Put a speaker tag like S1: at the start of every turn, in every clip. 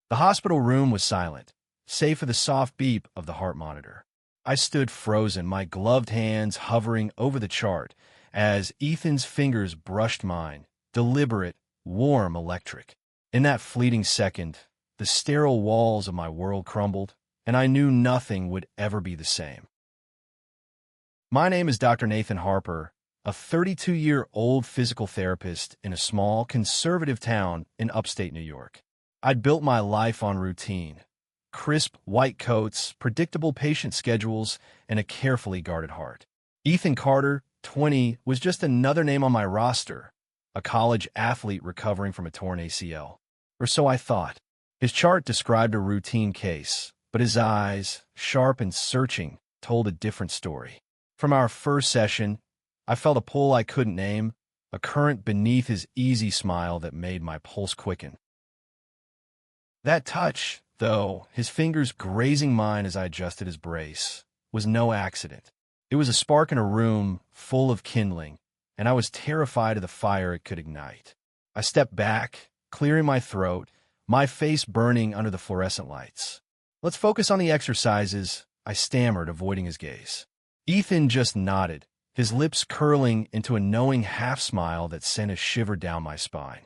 S1: The hospital room was silent, save for the soft beep of the heart monitor. I stood frozen, my gloved hands hovering over the chart as Ethan's fingers brushed mine, deliberate, warm, electric. In that fleeting second, the sterile walls of my world crumbled, and I knew nothing would ever be the same. My name is Dr. Nathan Harper, a 32-year-old physical therapist in a small, conservative town in upstate New York. I'd built my life on routine, crisp white coats, predictable patient schedules, and a carefully guarded heart. Ethan Carter, 20, was just another name on my roster, a college athlete recovering from a torn ACL. Or so I thought. His chart described a routine case, but his eyes, sharp and searching, told a different story. From our first session, I felt a pull I couldn't name, a current beneath his easy smile that made my pulse quicken. That touch, though, his fingers grazing mine as I adjusted his brace, was no accident. It was a spark in a room full of kindling, and I was terrified of the fire it could ignite. I stepped back, clearing my throat, my face burning under the fluorescent lights. "Let's focus on the exercises," I stammered, avoiding his gaze. Ethan just nodded, his lips curling into a knowing half-smile that sent a shiver down my spine.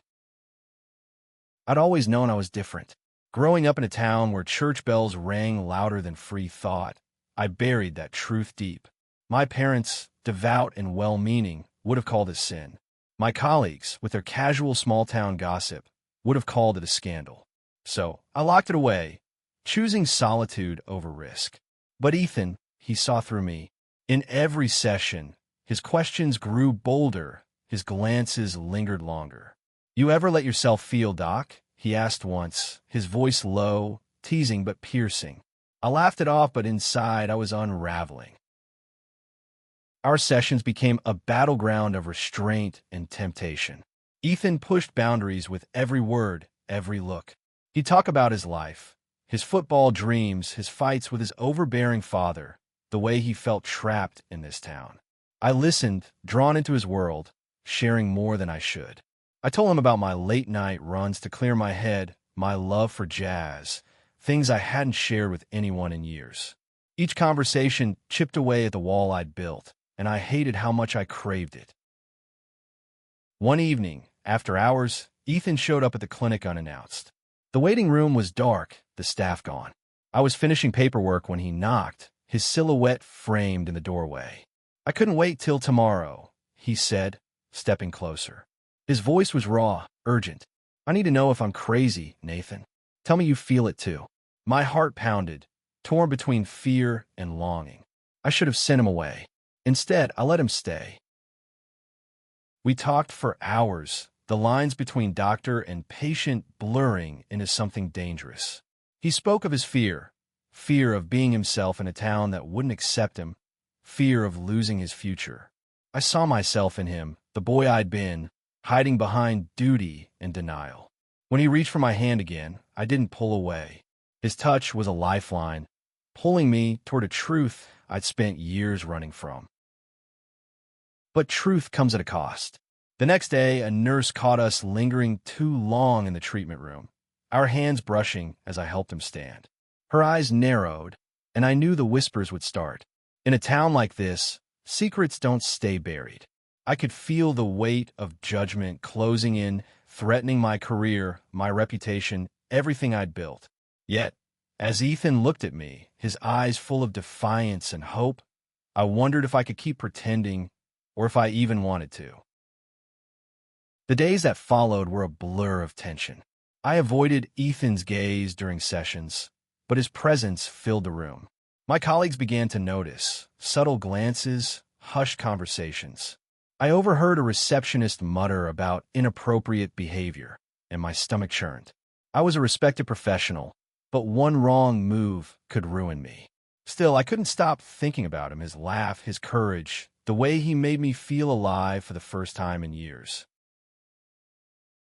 S1: I'd always known I was different. Growing up in a town where church bells rang louder than free thought, I buried that truth deep. My parents, devout and well-meaning, would have called it sin. My colleagues, with their casual small-town gossip, would have called it a scandal. So I locked it away, choosing solitude over risk. But Ethan, he saw through me. In every session, his questions grew bolder, his glances lingered longer. "You ever let yourself feel, Doc?" he asked once, his voice low, teasing but piercing. I laughed it off, but inside I was unraveling. Our sessions became a battleground of restraint and temptation. Ethan pushed boundaries with every word, every look. He'd talk about his life, his football dreams, his fights with his overbearing father, the way he felt trapped in this town. I listened, drawn into his world, sharing more than I should. I told him about my late-night runs to clear my head, my love for jazz, things I hadn't shared with anyone in years. Each conversation chipped away at the wall I'd built, and I hated how much I craved it. One evening, after hours, Ethan showed up at the clinic unannounced. The waiting room was dark, the staff gone. I was finishing paperwork when he knocked, his silhouette framed in the doorway. "I couldn't wait till tomorrow," he said, stepping closer. His voice was raw, urgent. "I need to know if I'm crazy, Nathan. Tell me you feel it too." My heart pounded, torn between fear and longing. I should have sent him away. Instead, I let him stay. We talked for hours, the lines between doctor and patient blurring into something dangerous. He spoke of his fear of being himself in a town that wouldn't accept him, fear of losing his future. I saw myself in him, the boy I'd been, hiding behind duty and denial. When he reached for my hand again, I didn't pull away. His touch was a lifeline, pulling me toward a truth I'd spent years running from. But truth comes at a cost. The next day, a nurse caught us lingering too long in the treatment room, our hands brushing as I helped him stand. Her eyes narrowed, and I knew the whispers would start. In a town like this, secrets don't stay buried. I could feel the weight of judgment closing in, threatening my career, my reputation, everything I'd built. Yet, as Ethan looked at me, his eyes full of defiance and hope, I wondered if I could keep pretending, or if I even wanted to. The days that followed were a blur of tension. I avoided Ethan's gaze during sessions, but his presence filled the room. My colleagues began to notice subtle glances, hushed conversations. I overheard a receptionist mutter about inappropriate behavior, and my stomach churned. I was a respected professional, but one wrong move could ruin me. Still, I couldn't stop thinking about him, his laugh, his courage, the way he made me feel alive for the first time in years.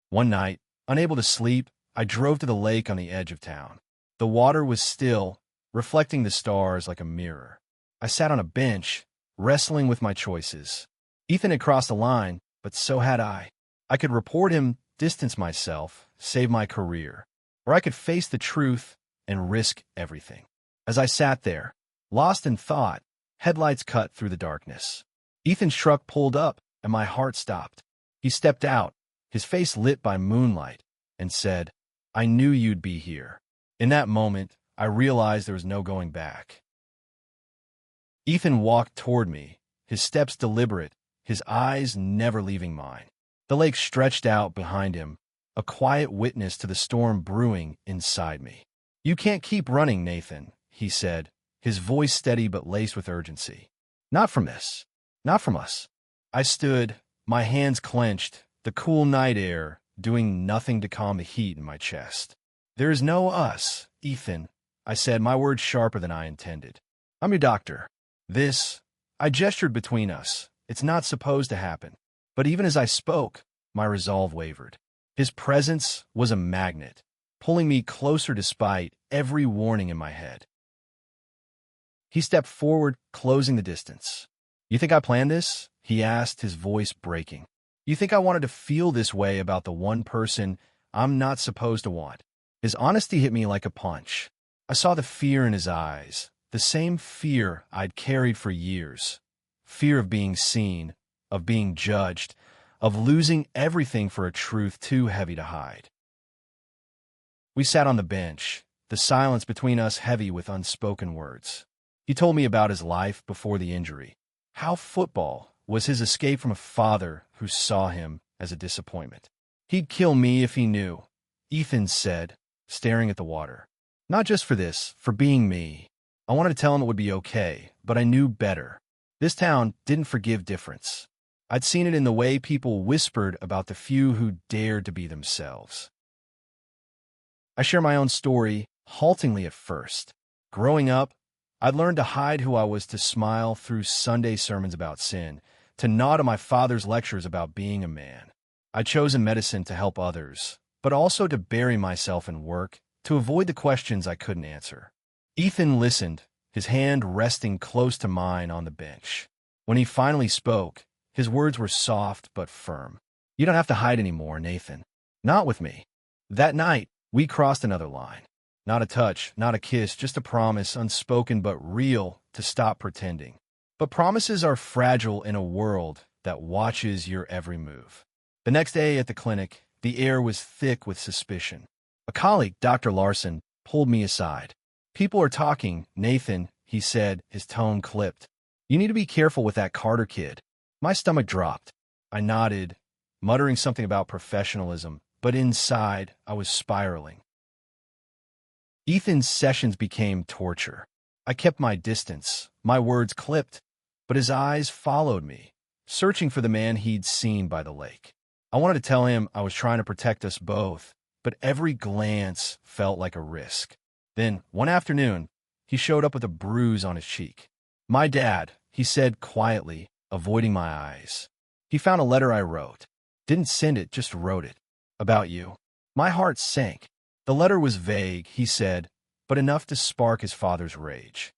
S1: One night, unable to sleep, I drove to the lake on the edge of town. The water was still, reflecting the stars like a mirror. I sat on a bench, wrestling with my choices. Ethan had crossed the line, but so had I. I could report him, distance myself, save my career. or I could face the truth and risk everything. As I sat there, lost in thought, headlights cut through the darkness. Ethan's truck pulled up, and my heart stopped. He stepped out, his face lit by moonlight, and said, "I knew you'd be here." In that moment, I realized there was no going back. Ethan walked toward me, his steps deliberate, his eyes never leaving mine. The lake stretched out behind him, a quiet witness to the storm brewing inside me. "You can't keep running, Nathan," he said, his voice steady but laced with urgency. "Not from this. Not from us." I stood, my hands clenched, the cool night air doing nothing to calm the heat in my chest. "There is no us, Ethan," I said, my words sharper than I intended. "I'm your doctor. This," I gestured between us, "it's not supposed to happen." But even as I spoke, my resolve wavered. His presence was a magnet, pulling me closer despite every warning in my head. He stepped forward, closing the distance. "You think I planned this?" he asked, his voice breaking. "You think I wanted to feel this way about the one person I'm not supposed to want?" His honesty hit me like a punch. I saw the fear in his eyes, the same fear I'd carried for years. Fear of being seen, of being judged, of losing everything for a truth too heavy to hide. We sat on the bench, the silence between us heavy with unspoken words. He told me about his life before the injury, how football was his escape from a father who saw him as a disappointment. "He'd kill me if he knew," Ethan said, staring at the water. "Not just for this, for being me. I wanted to tell him it would be okay, but I knew better. This town didn't forgive difference. I'd seen it in the way people whispered about the few who dared to be themselves." I share my own story, haltingly at first. Growing up, I'd learned to hide who I was, to smile through Sunday sermons about sin, to nod to my father's lectures about being a man. I'd chosen medicine to help others, but also to bury myself in work, to avoid the questions I couldn't answer. Ethan listened, his hand resting close to mine on the bench. When he finally spoke, his words were soft but firm. "You don't have to hide anymore, Nathan. Not with me." That night, we crossed another line. Not a touch, not a kiss, just a promise, unspoken but real, to stop pretending. But promises are fragile in a world that watches your every move. The next day at the clinic, the air was thick with suspicion. A colleague, Dr. Larson, pulled me aside. "People are talking, Nathan," he said, his tone clipped. "You need to be careful with that Carter kid." My stomach dropped. I nodded, muttering something about professionalism, but inside, I was spiraling. Ethan's sessions became torture. I kept my distance, my words clipped, but his eyes followed me, searching for the man he'd seen by the lake. I wanted to tell him I was trying to protect us both, but every glance felt like a risk. Then, one afternoon, he showed up with a bruise on his cheek. "My dad," he said quietly, avoiding my eyes. "He found a letter I wrote. Didn't send it, just wrote it. About you." My heart sank. The letter was vague, he said, but enough to spark his father's rage.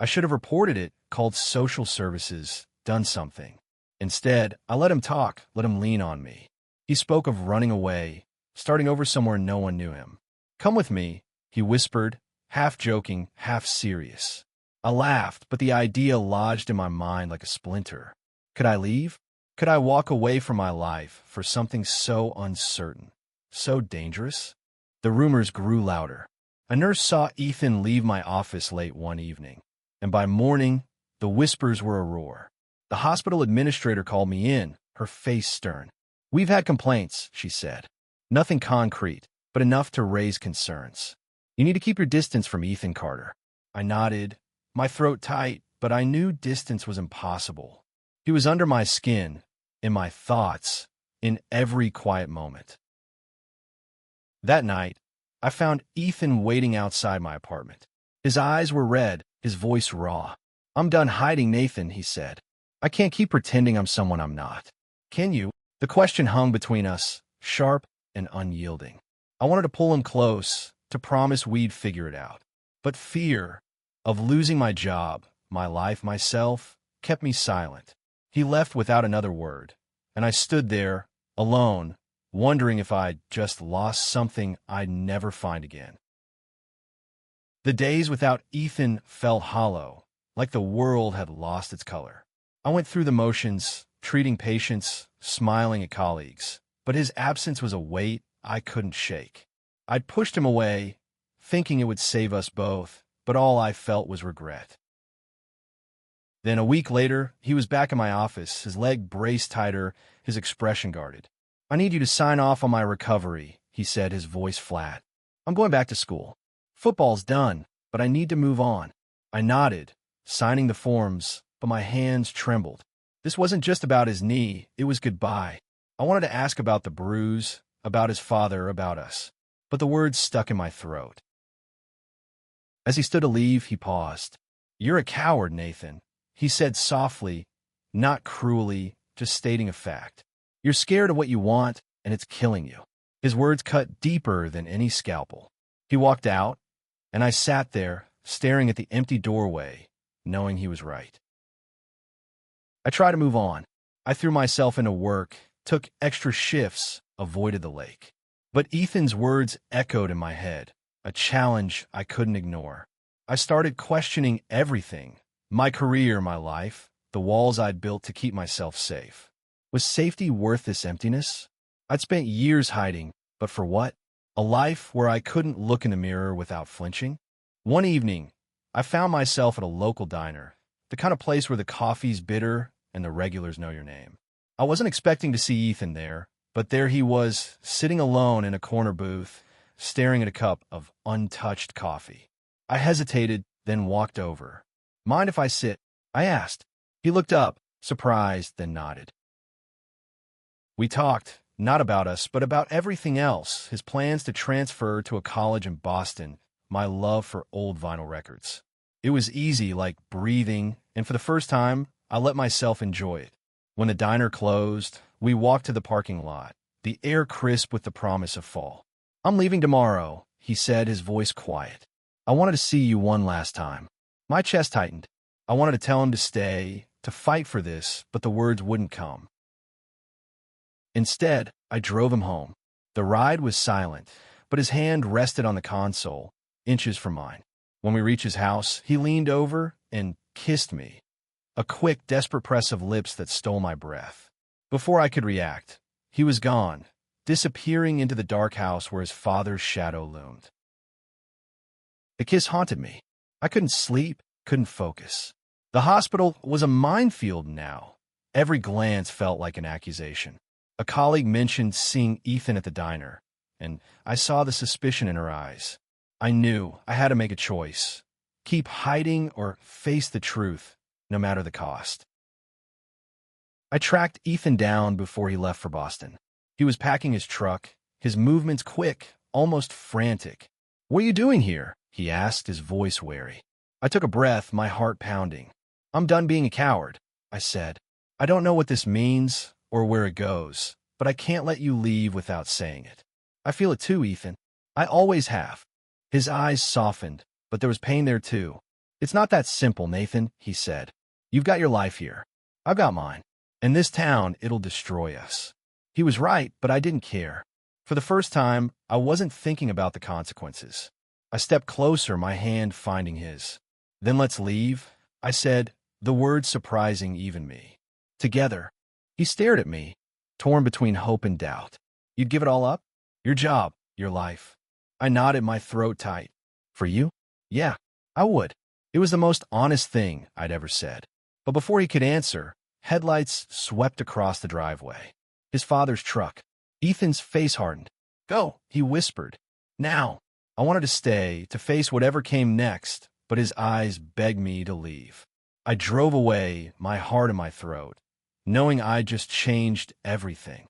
S1: I should have reported it, called social services, done something. Instead, I let him talk, let him lean on me. He spoke of running away, starting over somewhere no one knew him. "Come with me," he whispered, half joking, half serious. I laughed, but the idea lodged in my mind like a splinter. Could I leave? Could I walk away from my life for something so uncertain, so dangerous? The rumors grew louder. A nurse saw Ethan leave my office late one evening, and by morning, the whispers were a roar. The hospital administrator called me in, her face stern. "We've had complaints," she said. "Nothing concrete, but enough to raise concerns. You need to keep your distance from Ethan Carter." I nodded, my throat tight, but I knew distance was impossible. He was under my skin, in my thoughts, in every quiet moment. That night, I found Ethan waiting outside my apartment. His eyes were red, his voice raw. "I'm done hiding, Nathan," he said. "I can't keep pretending I'm someone I'm not." "Can you?" The question hung between us, sharp and unyielding. I wanted to pull him close, to promise we'd figure it out. But fear of losing my job, my life, myself, kept me silent. He left without another word, and I stood there, alone, wondering if I'd just lost something I'd never find again. The days without Ethan felt hollow, like the world had lost its color. I went through the motions, treating patients, smiling at colleagues, but his absence was a weight I couldn't shake. I'd pushed him away, thinking it would save us both, but all I felt was regret. Then a week later, he was back in my office, his leg braced tighter, his expression guarded. "I need you to sign off on my recovery," he said, his voice flat. "I'm going back to school. Football's done, but I need to move on." I nodded, signing the forms, but my hands trembled. This wasn't just about his knee, it was goodbye. I wanted to ask about the bruise, about his father, about us, but the words stuck in my throat. As he stood to leave, he paused. "You're a coward, Nathan," he said softly, not cruelly, just stating a fact. "You're scared of what you want, and it's killing you." His words cut deeper than any scalpel. He walked out, and I sat there, staring at the empty doorway, knowing he was right. I tried to move on. I threw myself into work, took extra shifts, avoided the lake. But Ethan's words echoed in my head, a challenge I couldn't ignore. I started questioning everything, my career, my life, the walls I'd built to keep myself safe. Was safety worth this emptiness? I'd spent years hiding, but for what? A life where I couldn't look in the mirror without flinching? One evening, I found myself at a local diner, the kind of place where the coffee's bitter and the regulars know your name. I wasn't expecting to see Ethan there, but there he was, sitting alone in a corner booth, staring at a cup of untouched coffee. I hesitated, then walked over. "Mind if I sit?" I asked. He looked up, surprised, then nodded. We talked, not about us, but about everything else, his plans to transfer to a college in Boston, my love for old vinyl records. It was easy, like breathing, and for the first time, I let myself enjoy it. When the diner closed, we walked to the parking lot, the air crisp with the promise of fall. "I'm leaving tomorrow," he said, his voice quiet. "I wanted to see you one last time." My chest tightened. I wanted to tell him to stay, to fight for this, but the words wouldn't come. Instead, I drove him home. The ride was silent, but his hand rested on the console, inches from mine. When we reached his house, he leaned over and kissed me, a quick, desperate press of lips that stole my breath. Before I could react, he was gone, disappearing into the dark house where his father's shadow loomed. The kiss haunted me. I couldn't sleep, couldn't focus. The hospital was a minefield now. Every glance felt like an accusation. A colleague mentioned seeing Ethan at the diner, and I saw the suspicion in her eyes. I knew I had to make a choice. Keep hiding or face the truth, no matter the cost. I tracked Ethan down before he left for Boston. He was packing his truck, his movements quick, almost frantic. "What are you doing here?" he asked, his voice wary. I took a breath, my heart pounding. "I'm done being a coward," I said. "I don't know what this means or where it goes, but I can't let you leave without saying it. I feel it too, Ethan. I always have." His eyes softened, but there was pain there too. "It's not that simple, Nathan," he said. "You've got your life here. I've got mine. In this town, it'll destroy us." He was right, but I didn't care. For the first time, I wasn't thinking about the consequences. I stepped closer, my hand finding his. "Then let's leave," I said, the words surprising even me. "Together." He stared at me, torn between hope and doubt. "You'd give it all up? Your job, your life?" I nodded, my throat tight. "For you? Yeah, I would." It was the most honest thing I'd ever said. But before he could answer, headlights swept across the driveway. His father's truck. Ethan's face hardened. "Go," he whispered. "Now." I wanted to stay, to face whatever came next, but his eyes begged me to leave. I drove away, my heart in my throat, knowing I'd just changed everything.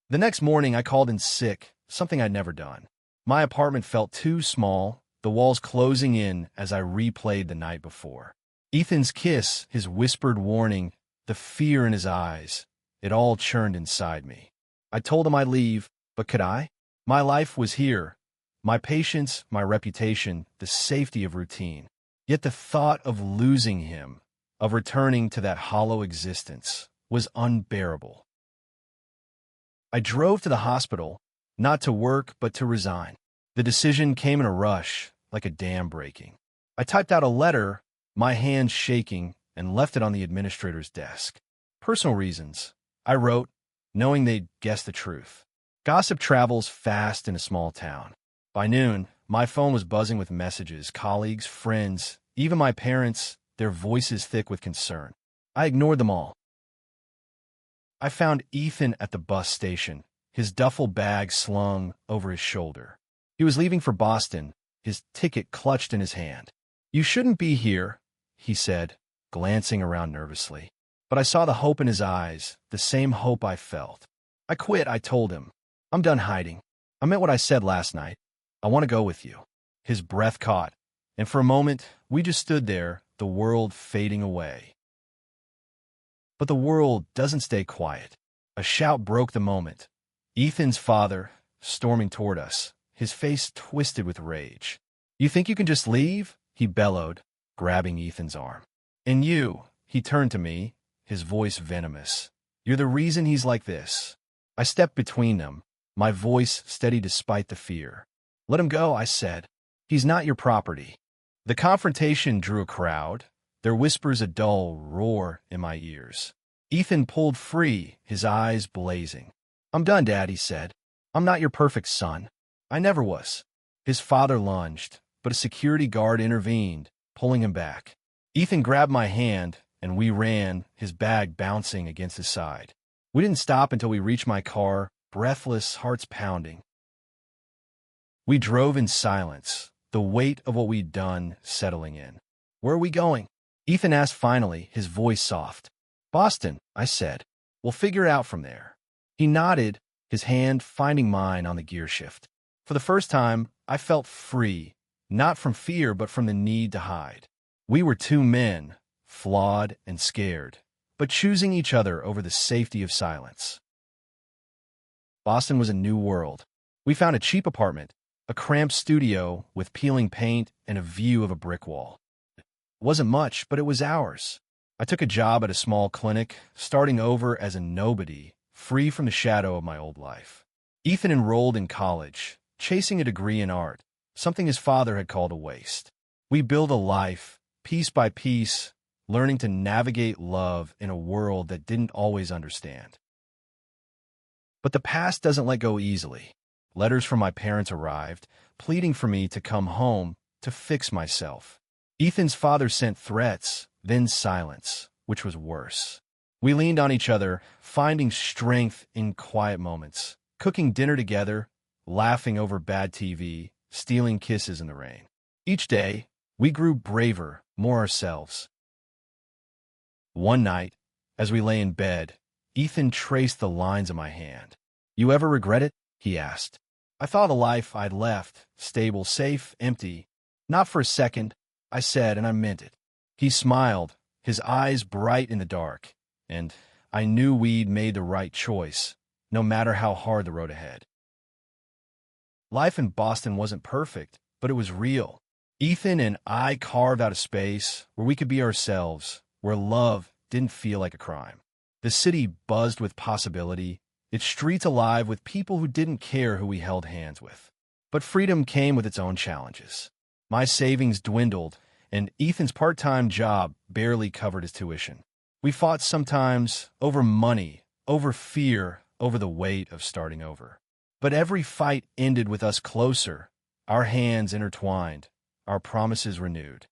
S1: The next morning, I called in sick, something I'd never done. My apartment felt too small, the walls closing in as I replayed the night before. Ethan's kiss, his whispered warning, the fear in his eyes, it all churned inside me. I told him I'd leave, but could I? My life was here. My patience, my reputation, the safety of routine. Yet the thought of losing him, of returning to that hollow existence, was unbearable. I drove to the hospital, not to work, but to resign. The decision came in a rush, like a dam breaking. I typed out a letter, my hands shaking, and left it on the administrator's desk. Personal reasons. I wrote, knowing they'd guess the truth. Gossip travels fast in a small town. By noon, my phone was buzzing with messages, colleagues, friends, even my parents, their voices thick with concern. I ignored them all. I found Ethan at the bus station, his duffel bag slung over his shoulder. He was leaving for Boston, his ticket clutched in his hand. "You shouldn't be here," he said, glancing around nervously. But I saw the hope in his eyes, the same hope I felt. "I quit," I told him. "I'm done hiding. I meant what I said last night. I want to go with you." His breath caught, and for a moment, we just stood there, the world fading away. But the world doesn't stay quiet. A shout broke the moment. Ethan's father, storming toward us, his face twisted with rage. "You think you can just leave?" he bellowed, grabbing Ethan's arm. "And you," he turned to me, his voice venomous. "You're the reason he's like this." I stepped between them, my voice steady despite the fear. "Let him go," I said. "He's not your property." The confrontation drew a crowd, their whispers a dull roar in my ears. Ethan pulled free, his eyes blazing. "I'm done, Dad," he said. "I'm not your perfect son. I never was." His father lunged, but a security guard intervened, pulling him back. Ethan grabbed my hand, and we ran, his bag bouncing against his side. We didn't stop until we reached my car, breathless, hearts pounding. We drove in silence, the weight of what we'd done settling in. "Where are we going?" Ethan asked finally, his voice soft. "Boston," I said. "We'll figure it out from there." He nodded, his hand finding mine on the gear shift. For the first time, I felt free, not from fear but from the need to hide. We were two men, flawed and scared, but choosing each other over the safety of silence. Boston was a new world. We found a cheap apartment, a cramped studio with peeling paint and a view of a brick wall. It wasn't much, but it was ours. I took a job at a small clinic, starting over as a nobody, free from the shadow of my old life. Ethan enrolled in college, chasing a degree in art, something his father had called a waste. We built a life, piece by piece, learning to navigate love in a world that didn't always understand. But the past doesn't let go easily. Letters from my parents arrived, pleading for me to come home, to fix myself. Ethan's father sent threats, then silence, which was worse. We leaned on each other, finding strength in quiet moments, cooking dinner together, laughing over bad TV, stealing kisses in the rain. Each day, we grew braver, more ourselves. One night, as we lay in bed, Ethan traced the lines of my hand. "You ever regret it?" he asked. I thought of the life I'd left, stable, safe, empty. "Not for a second," I said, and I meant it. He smiled, his eyes bright in the dark, and I knew we'd made the right choice, no matter how hard the road ahead. Life in Boston wasn't perfect, but it was real. Ethan and I carved out a space where we could be ourselves, where love didn't feel like a crime. The city buzzed with possibility, its streets alive with people who didn't care who we held hands with. But freedom came with its own challenges. My savings dwindled, and Ethan's part-time job barely covered his tuition. We fought sometimes over money, over fear, over the weight of starting over. But every fight ended with us closer, our hands intertwined, our promises renewed.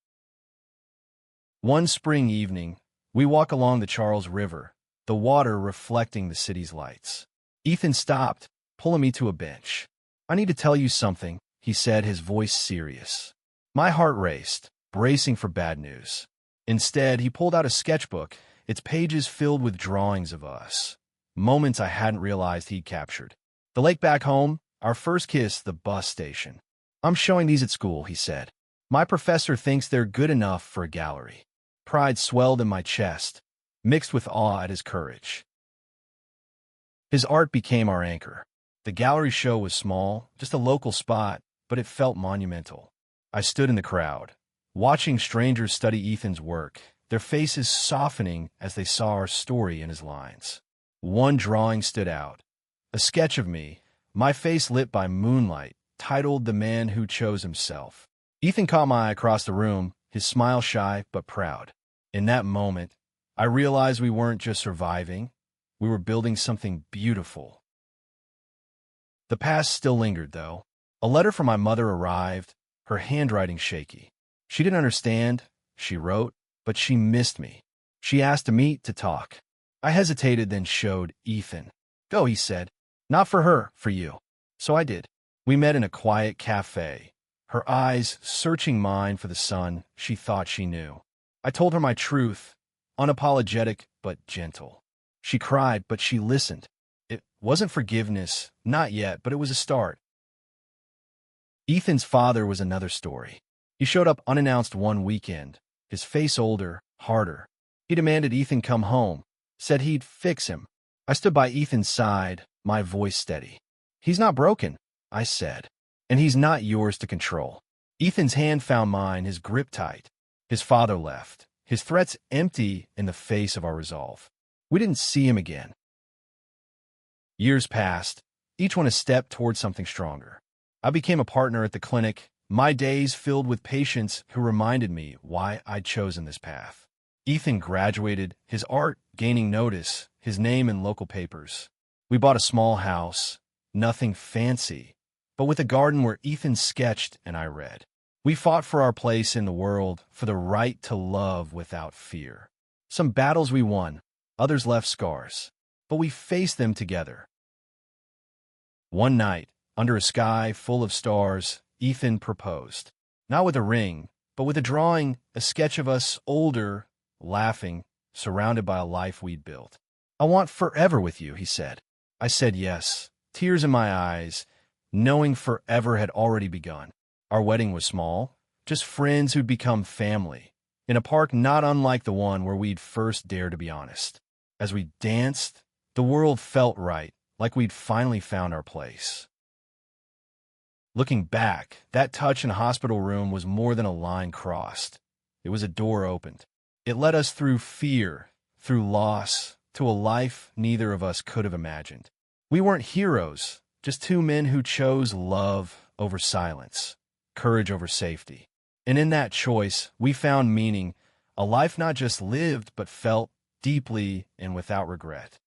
S1: One spring evening, we walk along the Charles River, the water reflecting the city's lights. Ethan stopped, pulling me to a bench. "I need to tell you something," he said, his voice serious. My heart raced, bracing for bad news. Instead, he pulled out a sketchbook, its pages filled with drawings of us, moments I hadn't realized he'd captured. The lake back home, our first kiss, the bus station. "I'm showing these at school," he said. "My professor thinks they're good enough for a gallery." Pride swelled in my chest, mixed with awe at his courage. His art became our anchor. The gallery show was small, just a local spot, but it felt monumental. I stood in the crowd, watching strangers study Ethan's work, their faces softening as they saw our story in his lines. One drawing stood out, A sketch of me, my face lit by moonlight, titled The Man Who Chose Himself. Ethan caught my eye across the room, his smile shy but proud. In that moment, I realized we weren't just surviving, we were building something beautiful. The past still lingered, though. A letter from my mother arrived, her handwriting shaky. She didn't understand, she wrote, but she missed me. She asked to meet, to talk. I hesitated, then showed Ethan. Go, he said. Not for her, for you. So I did. We met in a quiet cafe, her eyes searching mine for the sun she thought she knew. I told her my truth, unapologetic but gentle. She cried, but she listened. It wasn't forgiveness, not yet, but it was a start. Ethan's father was another story. He showed up unannounced one weekend, his face older, harder. He demanded Ethan come home, said he'd fix him. I stood by Ethan's side, my voice steady. He's not broken, I said, and he's not yours to control. Ethan's hand found mine, his grip tight. His father left, his threats empty in the face of our resolve. We didn't see him again. Years passed, each one a step toward something stronger. I became a partner at the clinic, my days filled with patients who reminded me why I'd chosen this path. Ethan graduated, his art gaining notice, his name in local papers. We bought a small house, nothing fancy, but with a garden where Ethan sketched and I read. We fought for our place in the world, for the right to love without fear. Some battles we won, others left scars, but we faced them together. One night, under a sky full of stars, Ethan proposed. Not with a ring, but with a drawing, a sketch of us older, laughing, surrounded by a life we'd built. I want forever with you, he said. I said yes, tears in my eyes, knowing forever had already begun. Our wedding was small, just friends who'd become family, in a park not unlike the one where we'd first dared to be honest. As we danced, the world felt right, like we'd finally found our place. Looking back, that touch in a hospital room was more than a line crossed. It was a door opened. It led us through fear, through loss, to a life neither of us could have imagined. We weren't heroes, just two men who chose love over silence, courage over safety. And in that choice, we found meaning, a life not just lived but felt deeply and without regret.